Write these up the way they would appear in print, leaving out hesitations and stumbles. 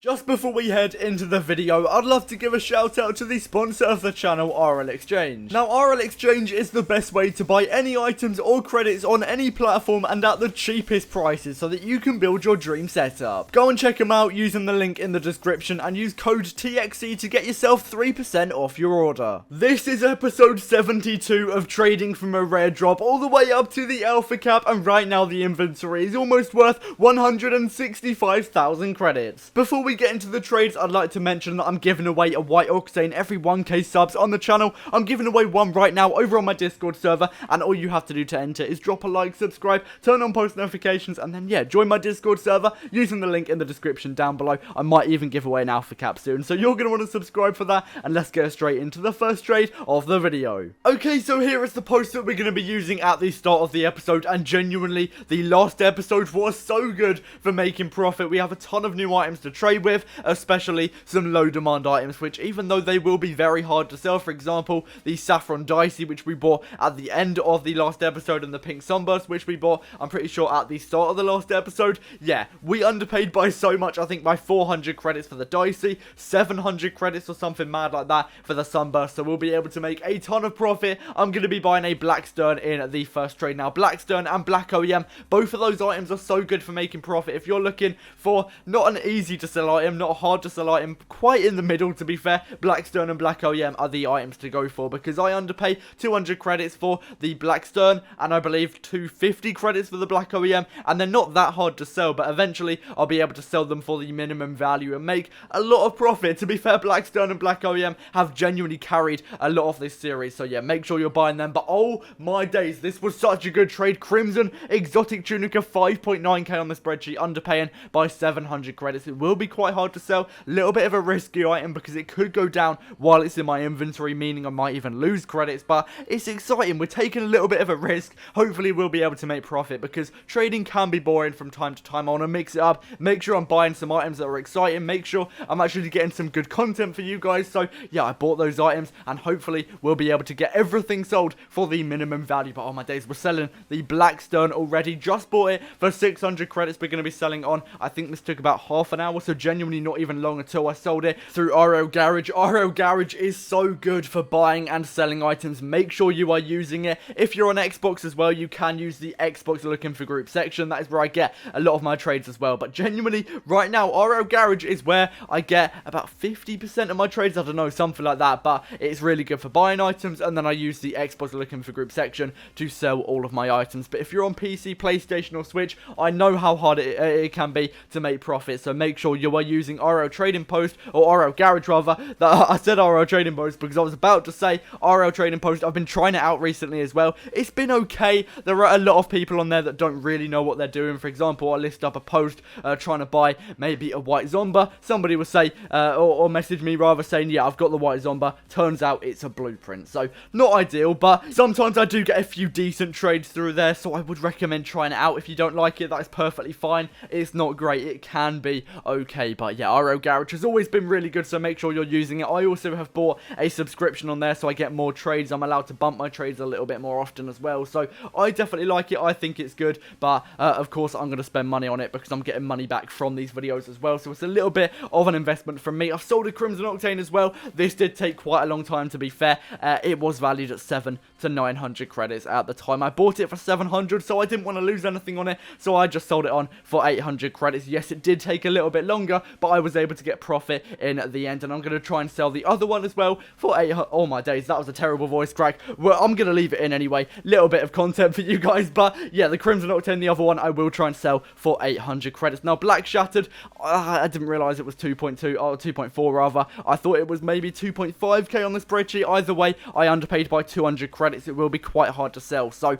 Just before we head into the video, I'd love to give a shout out to the sponsor of the channel, RL Exchange. Now, RL Exchange is the best way to buy any items or credits on any platform and at the cheapest prices so that you can build your dream setup. Go and check them out using the link in the description and use code TXC to get yourself 3% off your order. This is episode 72 of trading from a rare drop all the way up to the alpha cap, and right now the inventory is almost worth 165,000 credits. Before we get into the trades, I'd like to mention that I'm giving away a white octane every 1k subs on the channel. I'm giving away one right now over on my Discord server, and all you have to do to enter is drop a like, subscribe, turn on post notifications, and then yeah, join my Discord server using the link in the description down below. I might even give away an alpha cap soon, so you're going to want to subscribe for that, and let's get straight into the first trade of the video. Okay, so here is the post that we're going to be using at the start of the episode, and genuinely, the last episode was so good for making profit. We have a ton of new items to trade with, especially some low demand items, which even though they will be very hard to sell, for example the saffron dicey, which we bought at the end of the last episode, and the pink sunburst, which we bought I'm pretty sure at the start of the last episode, yeah, we underpaid by so much. I think by 400 credits for the dicey, 700 credits or something mad like that for the sunburst, so we'll be able to make a ton of profit. I'm going to be buying a black stern in the first trade. Now, black stern and black OEM, both of those items are so good for making profit. If you're looking for not an easy to sell item, not a hard to sell item, quite in the middle to be fair, black stern and black OEM are the items to go for, because I underpay 200 credits for the black stern and I believe 250 credits for the black OEM, and they're not that hard to sell, but eventually I'll be able to sell them for the minimum value and make a lot of profit. To be fair, black stern and black OEM have genuinely carried a lot of this series, so yeah, make sure you're buying them. But oh my days, this was such a good trade. Crimson exotic tunica, 5.9k on the spreadsheet, underpaying by 700 credits. It will be quite hard to sell, a little bit of a risky item because it could go down while it's in my inventory, meaning I might even lose credits, but it's exciting. We're taking a little bit of a risk. Hopefully we'll be able to make profit, because trading can be boring from time to time. I want to mix it up, make sure I'm buying some items that are exciting, make sure I'm actually getting some good content for you guys. So yeah, I bought those items and hopefully we'll be able to get everything sold for the minimum value. But oh my days, we're selling the black stern already. Just bought it for 600 credits. We're going to be selling on, I think this took about half an hour, so genuinely not even long at all. I sold it through RL Garage. RL Garage is so good for buying and selling items. Make sure you are using it. If you're on Xbox as well, you can use the Xbox looking for group section. That is where I get a lot of my trades as well. But genuinely, right now, RL Garage is where I get about 50% of my trades. I don't know, something like that. But it's really good for buying items. And then I use the Xbox looking for group section to sell all of my items. But if you're on PC, PlayStation or Switch, I know how hard it can be to make profit. So make sure you are using RL Trading Post, or RL Garage rather. I said RL Trading Post because I was about to say RL Trading Post. I've been trying it out recently as well. It's been okay. There are a lot of people on there that don't really know what they're doing. For example, I list up a post trying to buy maybe a white Zomba. Somebody will say, or message me rather, saying, yeah, I've got the white Zomba. Turns out it's a blueprint. So not ideal, but sometimes I do get a few decent trades through there, so I would recommend trying it out. If you don't like it, that is perfectly fine. It's not great. It can be okay, but yeah, RL Garage has always been really good, so make sure you're using it. I also have bought a subscription on there, so I get more trades. I'm allowed to bump my trades a little bit more often as well, so I definitely like it. I think it's good, but of course I'm going to spend money on it because I'm getting money back from these videos as well, so it's a little bit of an investment from me. I've sold a Crimson Octane as well. This did take quite a long time, to be fair. It was valued at 700 to 900 credits at the time. I bought it for 700, so I didn't want to lose anything on it, so I just sold it on for 800 credits. Yes, it did take a little bit longer, but I was able to get profit in the end, and I'm going to try and sell the other one as well for 800. Oh my days, that was a terrible voice crack. Well, I'm going to leave it in anyway. Little bit of content for you guys, but yeah, the Crimson Octane, the other one, I will try and sell for 800 credits. Now, Black Shattered, I didn't realize it was 2.2, or 2.4 rather. I thought it was maybe 2.5k on the spreadsheet. Either way, I underpaid by 200 credits. It will be quite hard to sell, so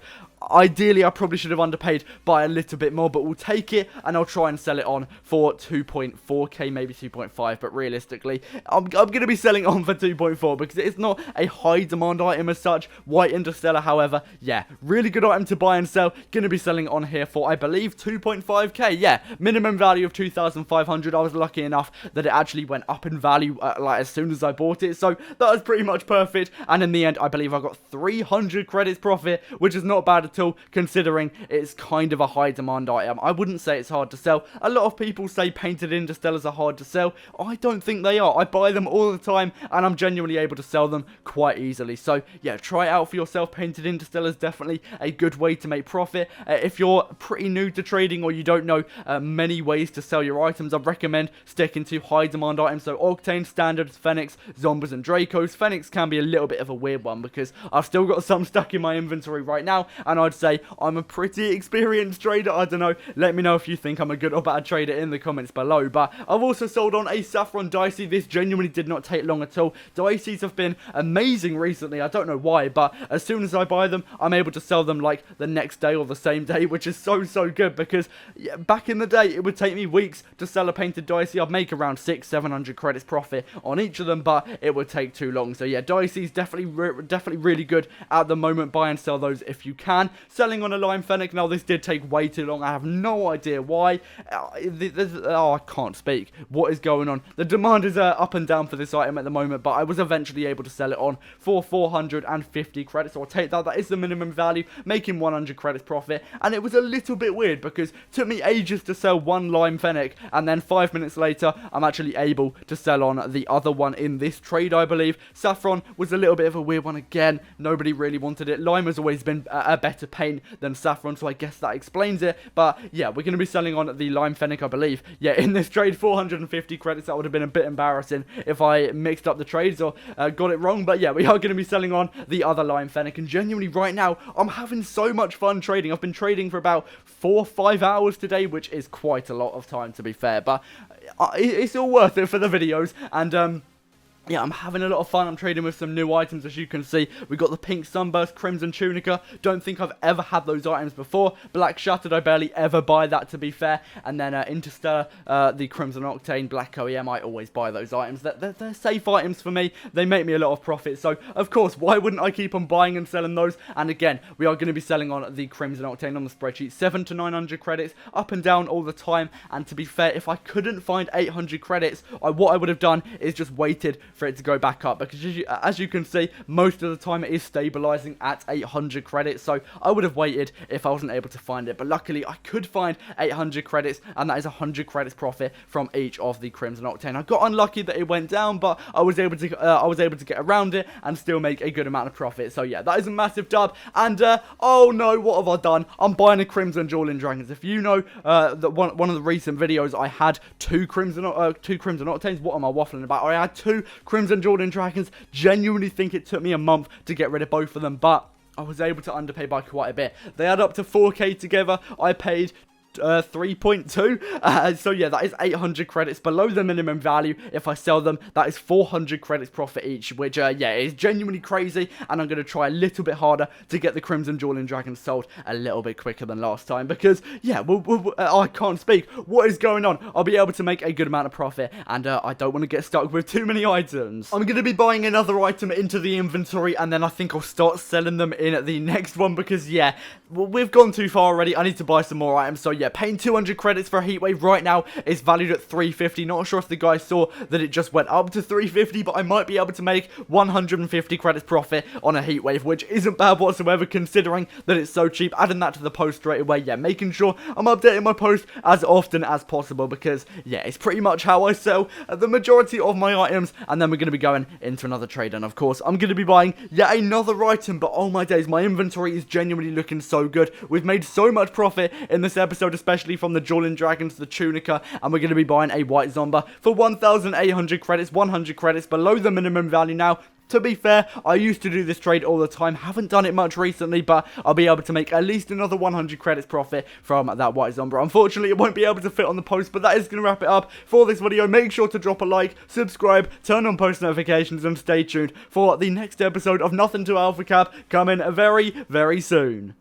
ideally I probably should have underpaid by a little bit more, but we'll take it and I'll try and sell it on for 2.4k, maybe 2.5, but realistically I'm going to be selling on for 2.4 because it's not a high demand item as such. White Interstellar, however, yeah, really good item to buy and sell. Going to be selling on here for, I believe, 2.5k. Yeah, minimum value of 2,500. I was lucky enough that it actually went up in value like as soon as I bought it, so that was pretty much perfect. And in the end, I believe I got 300 credits profit, which is not bad at all, considering it's kind of a high demand item. I wouldn't say it's hard to sell. A lot of people say painted Interstellars are hard to sell. I don't think they are. I buy them all the time, and I'm genuinely able to sell them quite easily. So yeah, try it out for yourself. Painted Interstellars, definitely a good way to make profit. If you're pretty new to trading or you don't know many ways to sell your items, I'd recommend sticking to high demand items. So Octane, Standards, Phoenix, Zombies, and Dracos. Phoenix can be a little bit of a weird one because I've still got some stuck in my inventory right now, and I'd say I'm a pretty experienced trader. I don't know, let me know if you think I'm a good or bad trader in the comments below. But I've also sold on a Saffron Dicey. This genuinely did not take long at all. Diceys have been amazing recently. I don't know why, but as soon as I buy them, I'm able to sell them like the next day or the same day, which is so good, because yeah, back in the day it would take me weeks to sell a painted Dicey. I'd make around 600-700 credits profit on each of them, but it would take too long. So yeah, Dicey's definitely really good at the moment. Buy and sell those if you can. Selling on a Lime Fennec. Now this did take way too long. I have no idea why. I can't speak. What is going on? The demand is up and down for this item at the moment, but I was eventually able to sell it on for 450 credits. So I'll take that. That is the minimum value, making 100 credits profit. And it was a little bit weird because it took me ages to sell one Lime Fennec, and then 5 minutes later I'm actually able to sell on the other one in this trade, I believe. Saffron was a little bit of a weird one again. Nobody really wanted it. Lime has always been a better paint than Saffron, so I guess that explains it. But yeah, we're going to be selling on the Lime Fennec, I believe. Yeah, in this trade, 450 credits. That would have been a bit embarrassing if I mixed up the trades or got it wrong. But yeah, we are going to be selling on the other Lime Fennec, and genuinely right now I'm having so much fun trading. I've been trading for about 4 or 5 hours today, which is quite a lot of time, to be fair, but it's all worth it for the videos. And yeah, I'm having a lot of fun. I'm trading with some new items, as you can see. We got the Pink Sunburst, Crimson Tunica. Don't think I've ever had those items before. Black Shattered, I barely ever buy that, to be fair. And then Interstellar, the Crimson Octane, Black OEM, I always buy those items. They're safe items for me. They make me a lot of profit. So, of course, why wouldn't I keep on buying and selling those? And again, we are going to be selling on the Crimson Octane on the spreadsheet. 700 to 900 credits, up and down all the time. And to be fair, if I couldn't find 800 credits, what I would have done is just waited for it to go back up, because as you can see, most of the time it is stabilizing at 800 credits. So I would have waited if I wasn't able to find it, but luckily I could find 800 credits, and that is 100 credits profit from each of the Crimson Octane. I got unlucky that it went down, but I was able to get around it and still make a good amount of profit. So yeah, that is a massive dub. And oh no, what have I done? I'm buying a Crimson Dueling Dragons. If you know that one of the recent videos, I had two Crimson Octanes. What am I waffling about? I had two Crimson Dueling Dragons. Genuinely think it took me a month to get rid of both of them, but I was able to underpay by quite a bit. They add up to 4k together. I paid 3.2, so yeah, that is 800 credits below the minimum value. If I sell them, that is 400 credits profit each, which yeah, is genuinely crazy. And I'm going to try a little bit harder to get the Crimson Dueling Dragon sold a little bit quicker than last time, because yeah, I can't speak. What is going on? I'll be able to make a good amount of profit, and I don't want to get stuck with too many items. I'm going to be buying another item into the inventory, and then I think I'll start selling them in the next one, because yeah, we've gone too far already. I need to buy some more items. So yeah, paying 200 credits for a Heatwave right now is valued at 350. Not sure if the guy saw that it just went up to 350, but I might be able to make 150 credits profit on a Heatwave, which isn't bad whatsoever considering that it's so cheap. Adding that to the post straight away, yeah, making sure I'm updating my post as often as possible, because yeah, it's pretty much how I sell the majority of my items. And then we're going to be going into another trade, and of course I'm going to be buying yet another item. But oh my days, my inventory is genuinely looking so good. We've made so much profit in this episode, especially from the Dueling Dragons to the Tunica, and we're going to be buying a White Zomba for 1,800 credits, 100 credits below the minimum value now. To be fair, I used to do this trade all the time. Haven't done it much recently, but I'll be able to make at least another 100 credits profit from that White Zomba. Unfortunately, it won't be able to fit on the post, but that is going to wrap it up for this video. Make sure to drop a like, subscribe, turn on post notifications, and stay tuned for the next episode of Nothing to Alpha Cap coming very, very soon.